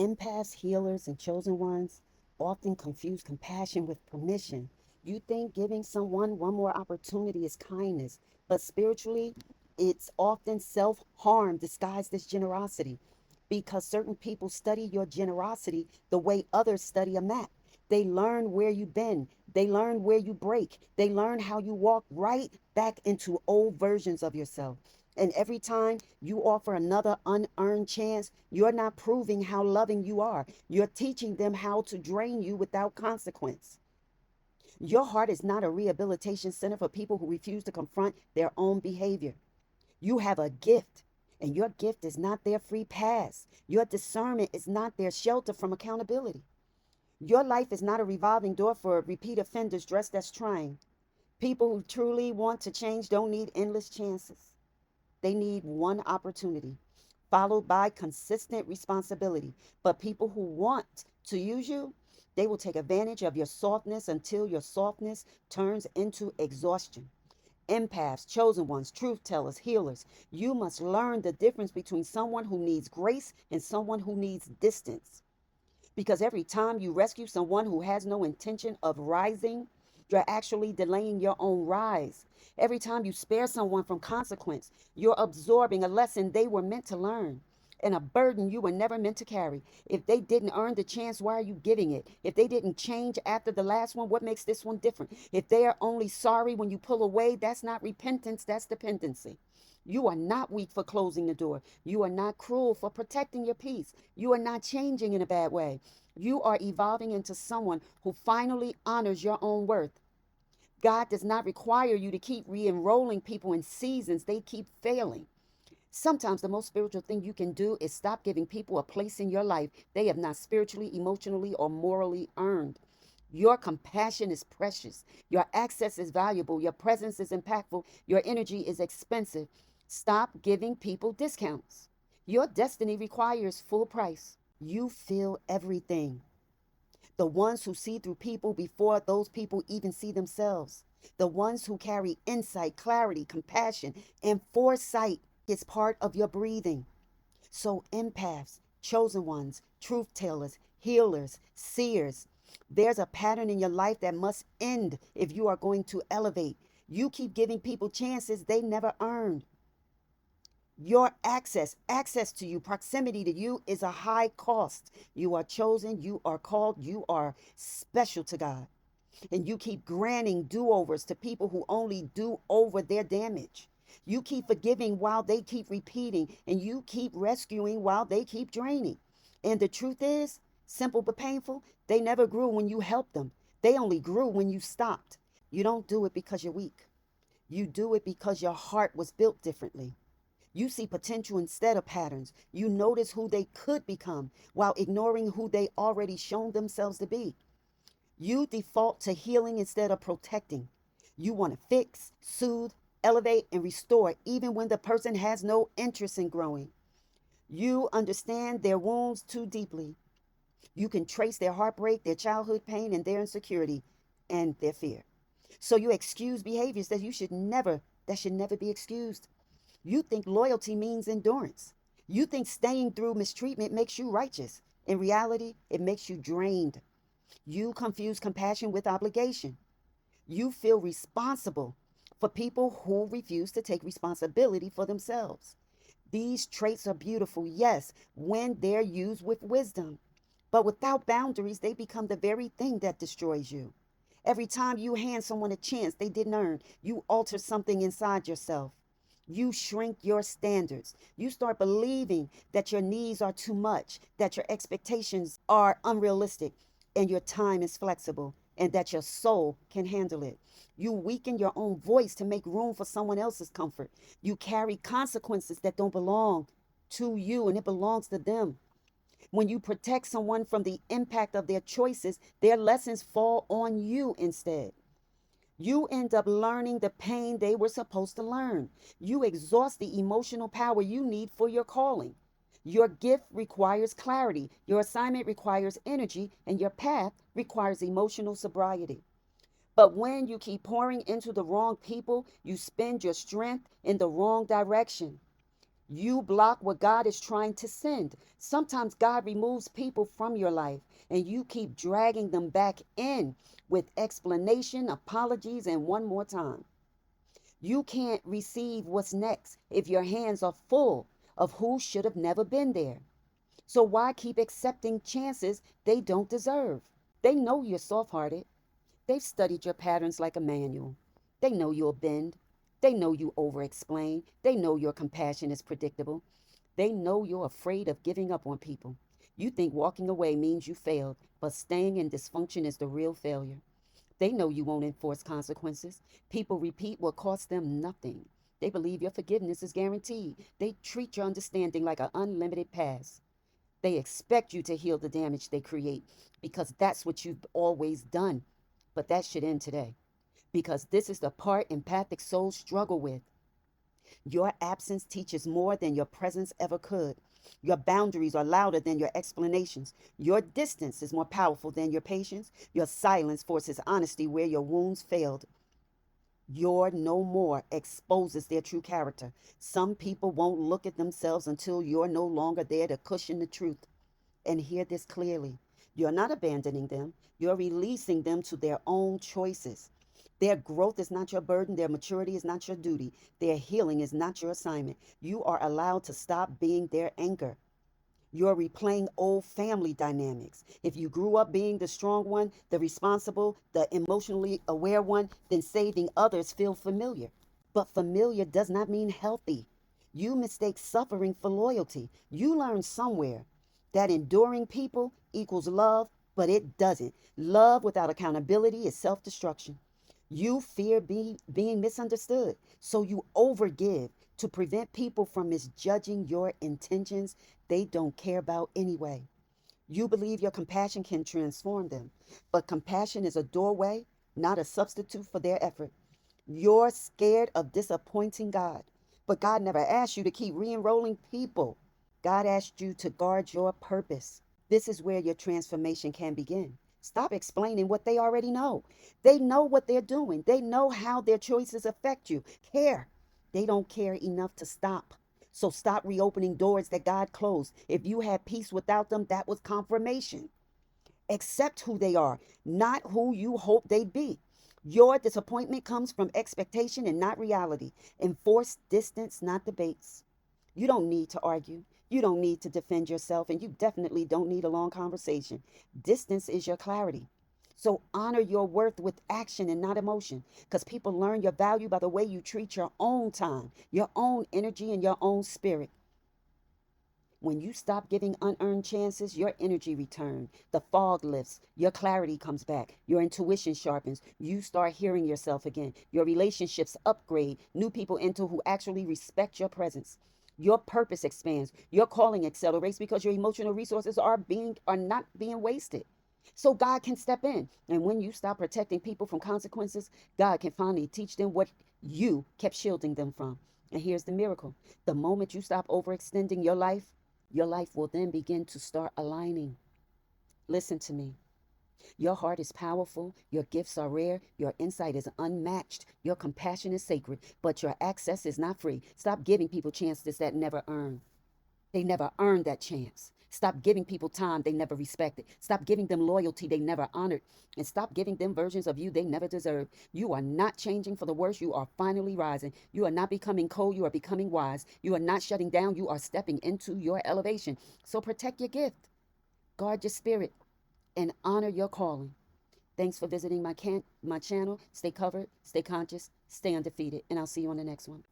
Empaths, healers, and chosen ones often confuse compassion with permission. You think giving someone one more opportunity is kindness, but spiritually, it's often self harm disguised as generosity because certain people study your generosity the way others study a map. They learn where you've been, they learn where you break, they learn how you walk right back into old versions of yourself. And every time you offer another unearned chance, you're not proving how loving you are. You're teaching them how to drain you without consequence. Your heart is not a rehabilitation center for people who refuse to confront their own behavior. You have a gift, and your gift is not their free pass. Your discernment is not their shelter from accountability. Your life is not a revolving door for repeat offenders dressed as trying. People who truly want to change don't need endless chances. They need one opportunity, followed by consistent responsibility. But people who want to use you, they will take advantage of your softness until your softness turns into exhaustion. Empaths, chosen ones, truth tellers, healers, you must learn the difference between someone who needs grace and someone who needs distance. Because every time you rescue someone who has no intention of rising, you're actually delaying your own rise. Every time you spare someone from consequence, you're absorbing a lesson they were meant to learn and a burden you were never meant to carry. If they didn't earn the chance, why are you giving it? If they didn't change after the last one, what makes this one different? If they are only sorry when you pull away, that's not repentance, that's dependency. You are not weak for closing the door. You are not cruel for protecting your peace. You are not changing in a bad way. You are evolving into someone who finally honors your own worth. God does not require you to keep re enrolling people in seasons they keep failing. Sometimes the most spiritual thing you can do is stop giving people a place in your life they have not spiritually, emotionally, or morally earned. Your compassion is precious. Your access is valuable. Your presence is impactful. Your energy is expensive. Stop giving people discounts. Your destiny requires full price. You feel everything. The ones who see through people before those people even see themselves. The ones who carry insight, clarity, compassion, and foresight is part of your breathing. So, empaths, chosen ones, truth tellers, healers, seers, there's a pattern in your life that must end if you are going to elevate. You keep giving people chances they never earned. Your access to you, proximity to you is a high cost. You are chosen, you are called, you are special to God. And you keep granting do overs to people who only do over their damage. You keep forgiving while they keep repeating, and you keep rescuing while they keep draining. And the truth is, simple but painful, they never grew when you helped them. They only grew when you stopped. You don't do it because you're weak. You do it because your heart was built differently. You see potential instead of patterns. You notice who they could become while ignoring who they already shown themselves to be. You default to healing instead of protecting. You want to fix, soothe, elevate, and restore even when the person has no interest in growing. You understand their wounds too deeply. You can trace their heartbreak, their childhood pain, and their insecurity and their fear. So you excuse behaviors that should never be excused. You think loyalty means endurance. You think staying through mistreatment makes you righteous. In reality, it makes you drained. You confuse compassion with obligation. You feel responsible for people who refuse to take responsibility for themselves. These traits are beautiful, yes, when they're used with wisdom. But without boundaries, they become the very thing that destroys you. Every time you hand someone a chance they didn't earn, you alter something inside yourself. You shrink your standards. You start believing that your needs are too much, that your expectations are unrealistic, and your time is flexible, and that your soul can handle it. You weaken your own voice to make room for someone else's comfort. You carry consequences that don't belong to you and it belongs to them. When you protect someone from the impact of their choices, their lessons fall on you instead. You end up learning the pain they were supposed to learn. You exhaust the emotional power you need for your calling. Your gift requires clarity, your assignment requires energy, and your path requires emotional sobriety. But when you keep pouring into the wrong people, you spend your strength in the wrong direction. You block what God is trying to send. Sometimes God removes people from your life and you keep dragging them back in with explanation, apologies, and one more time. You can't receive what's next if your hands are full of who should have never been there. So why keep accepting chances they don't deserve? They know you're soft hearted. They've studied your patterns like a manual. They know you'll bend. They know you over explain. They know your compassion is predictable. They know you're afraid of giving up on people. You think walking away means you failed, but staying in dysfunction is the real failure. They know you won't enforce consequences. People repeat what costs them nothing. They believe your forgiveness is guaranteed. They treat your understanding like an unlimited pass. They expect you to heal the damage they create because that's what you've always done. But that should end today because this is the part empathic souls struggle with. Your absence teaches more than your presence ever could. Your boundaries are louder than your explanations. Your distance is more powerful than your patience. Your silence forces honesty where your wounds failed. Your no more exposes their true character. Some people won't look at themselves until you're no longer there to cushion the truth. And hear this clearly. You're not abandoning them, you're releasing them to their own choices. Their growth is not your burden, their maturity is not your duty, their healing is not your assignment. You are allowed to stop being their anchor. You're replaying old family dynamics. If you grew up being the strong one, the responsible, the emotionally aware one, then saving others feel familiar. But familiar does not mean healthy. You mistake suffering for loyalty. You learn somewhere that enduring people equals love, but it doesn't. Love without accountability is self destruction. You fear being misunderstood, so you overgive to prevent people from misjudging your intentions they don't care about anyway. You believe your compassion can transform them, but compassion is a doorway, not a substitute for their effort. You're scared of disappointing God, but God never asked you to keep re enrolling people. God asked you to guard your purpose. This is where your transformation can begin. Stop explaining what they already know. They know what they're doing, they know how their choices affect you. Care. They don't care enough to stop. So stop reopening doors that God closed. If you had peace without them, that was confirmation. Accept who they are, not who you hope they'd be. Your disappointment comes from expectation and not reality. Enforce distance, not debates. You don't need to argue. You don't need to defend yourself, and you definitely don't need a long conversation. Distance is your clarity. So honor your worth with action and not emotion, because people learn your value by the way you treat your own time, your own energy, and your own spirit. When you stop giving unearned chances, your energy returns. The fog lifts. Your clarity comes back. Your intuition sharpens. You start hearing yourself again. Your relationships upgrade. New people enter who actually respect your presence. Your purpose expands. Your calling accelerates because your emotional resources are not being wasted. So God can step in. And when you stop protecting people from consequences, God can finally teach them what you kept shielding them from. And here's the miracle. The moment you stop overextending your life will then begin to start aligning. Listen to me. Your heart is powerful. Your gifts are rare. Your insight is unmatched. Your compassion is sacred. But your access is not free. Stop giving people chances that never earn. They never earned that chance. Stop giving people time they never respected. Stop giving them loyalty they never honored. And stop giving them versions of you they never deserved. You are not changing for the worse. You are finally rising. You are not becoming cold. You are becoming wise. You are not shutting down. You are stepping into your elevation. So protect your gift, guard your spirit, and honor your calling. Thanks for visiting my channel. Stay covered, stay conscious, stay undefeated, and I'll see you on the next one.